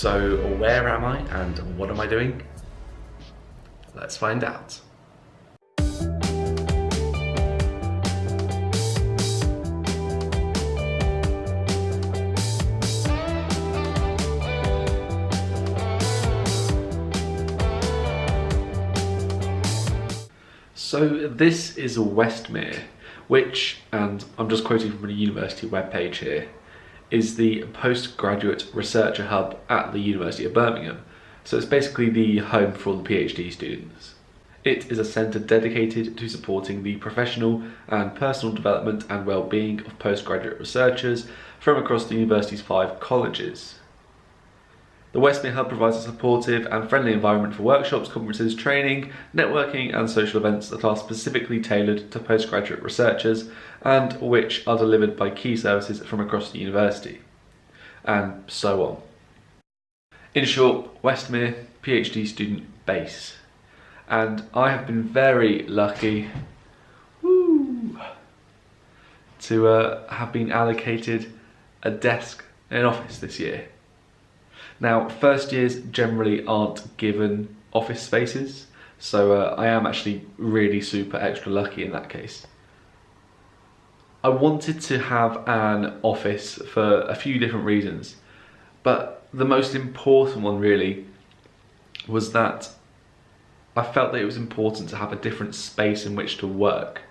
So where am I and what am I doing? Let's find out. So this is Westmere, which, and I'm just quoting from the university webpage here, is the postgraduate researcher hub at the University of Birmingham. So it's basically the home for all the PhD students. It is a centre dedicated to supporting the professional and personal development and well-being of postgraduate researchers from across the university's 5 colleges. The Westmere Hub provides a supportive and friendly environment for workshops, conferences, training, networking and social events that are specifically tailored to postgraduate researchers and which are delivered by key services from across the university, and so on. In short, Westmere PhD student base. And I have been very lucky to have been allocated a desk in an office this year. Now, first years generally aren't given office spaces, so I am actually really super extra lucky in that case. I wanted to have an office for a few different reasons, but the most important one really was that I felt that it was important to have a different space in which to work.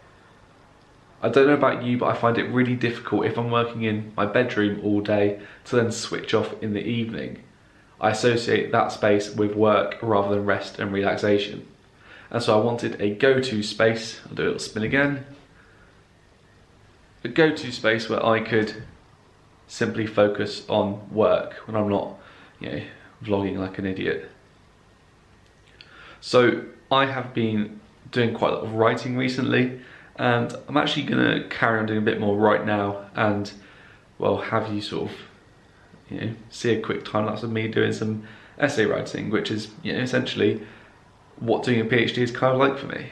I don't know about you, but I find it really difficult if I'm working in my bedroom all day to then switch off in the evening. I associate that space with work rather than rest and relaxation. And so I wanted a go-to space, I'll do a little spin again, a go-to space where I could simply focus on work when I'm not, vlogging like an idiot. So I have been doing quite a lot of writing recently, and I'm actually going to carry on doing a bit more right now and, well, have you sort of see a quick time lapse of me doing some essay writing, which is essentially what doing a PhD is kind of like for me.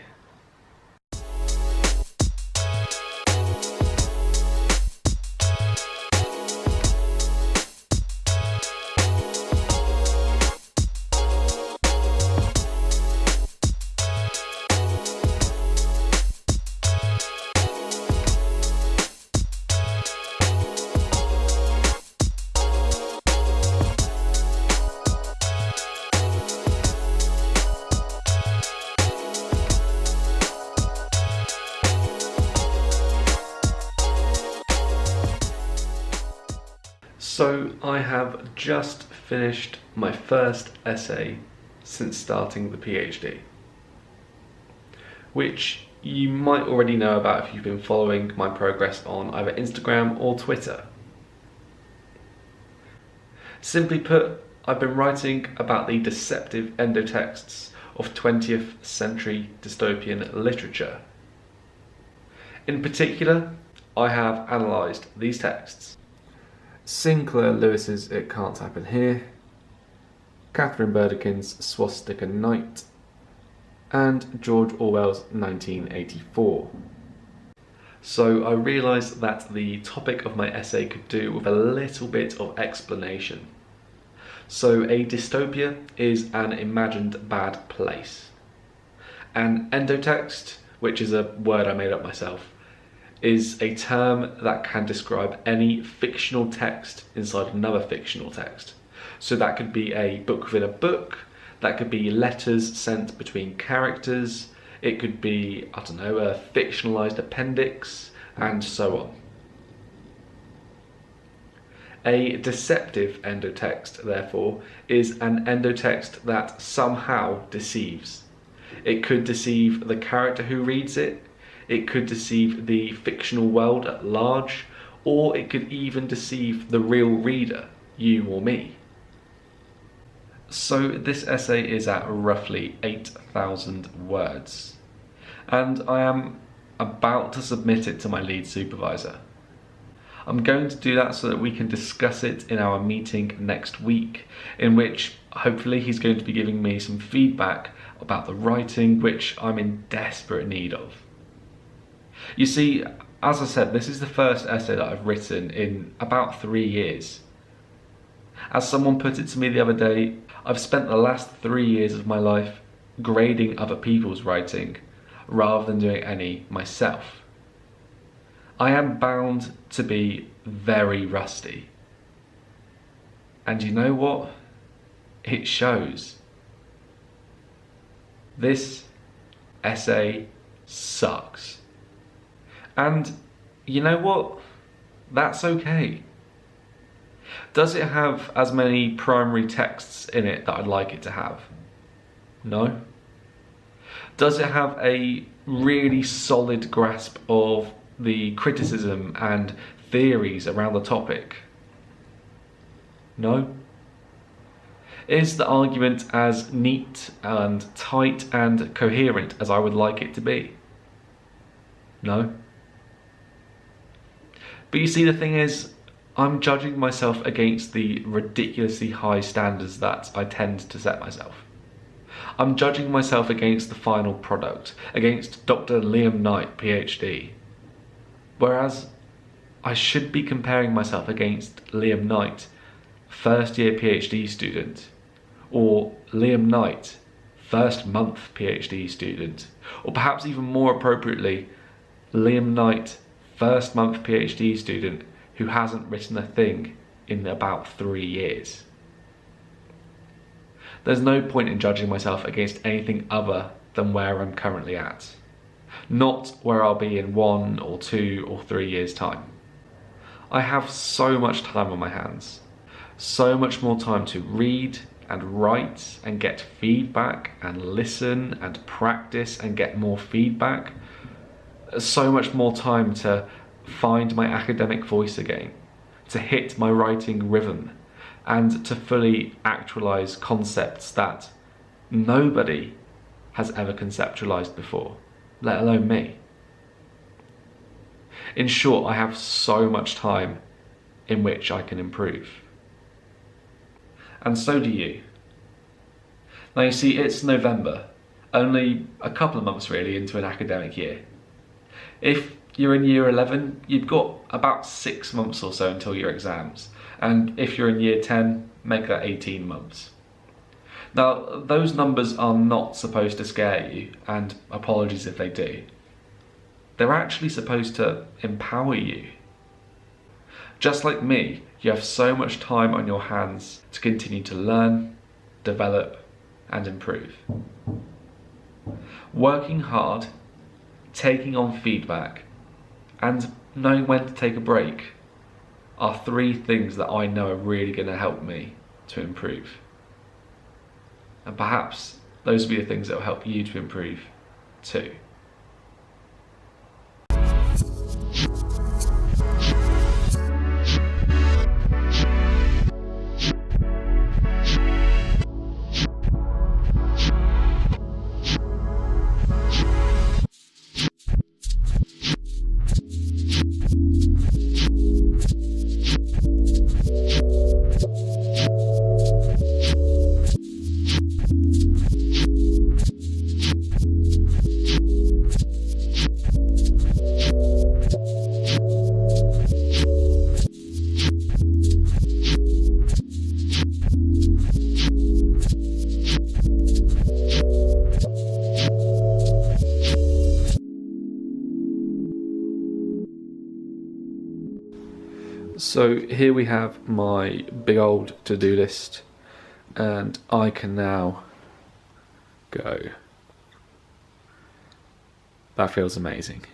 So I have just finished my first essay since starting the PhD, which you might already know about if you've been following my progress on either Instagram or Twitter. Simply put, I've been writing about the deceptive endotexts of 20th century dystopian literature. In particular, I have analysed these texts: Sinclair Lewis's It Can't Happen Here, Catherine Burdekin's Swastika Night, and George Orwell's 1984. So I realised that the topic of my essay could do with a little bit of explanation. So a dystopia is an imagined bad place. An endotext, which is a word I made up myself, is a term that can describe any fictional text inside another fictional text. So that could be a book within a book, that could be letters sent between characters, it could be, a fictionalized appendix, and so on. A deceptive endotext, therefore, is an endotext that somehow deceives. It could deceive the character who reads it, it could deceive the fictional world at large, or it could even deceive the real reader, you or me. So this essay is at roughly 8,000 words, and I am about to submit it to my lead supervisor. I'm going to do that so that we can discuss it in our meeting next week, in which hopefully he's going to be giving me some feedback about the writing, which I'm in desperate need of. You see, as I said, this is the first essay that I've written in about 3 years. As someone put it to me the other day, I've spent the last 3 years of my life grading other people's writing rather than doing any myself. I am bound to be very rusty. And you know what? It shows. This essay sucks. And you know what? That's okay. Does it have as many primary texts in it that I'd like it to have? No. Does it have a really solid grasp of the criticism and theories around the topic? No. Is the argument as neat and tight and coherent as I would like it to be? No. But you see, the thing is, I'm judging myself against the ridiculously high standards that I tend to set myself. I'm judging myself against the final product, against Dr. Liam Knight, PhD. Whereas I should be comparing myself against Liam Knight, first year PhD student, or Liam Knight, first month PhD student, or perhaps even more appropriately, Liam Knight, first month PhD student who hasn't written a thing in about 3 years. There's no point in judging myself against anything other than where I'm currently at, not where I'll be in 1 or 2 or 3 years' time. I have so much time on my hands, so much more time to read and write and get feedback and listen and practice and get more feedback, so much more time to find my academic voice again, to hit my writing rhythm, and to fully actualize concepts that nobody has ever conceptualized before, let alone me. In short, I have so much time in which I can improve. And so do you. Now you see, it's November, only a couple of months really into an academic year. If you're in year 11, you've got about 6 months or so until your exams. And if you're in year 10, make that 18 months. Now, those numbers are not supposed to scare you, and apologies if they do. They're actually supposed to empower you. Just like me, you have so much time on your hands to continue to learn, develop, and improve. Working hard, taking on feedback, and knowing when to take a break are 3 things that I know are really going to help me to improve. And perhaps those will be the things that will help you to improve too. So here we have my big old to-do list, and I can now go. That feels amazing.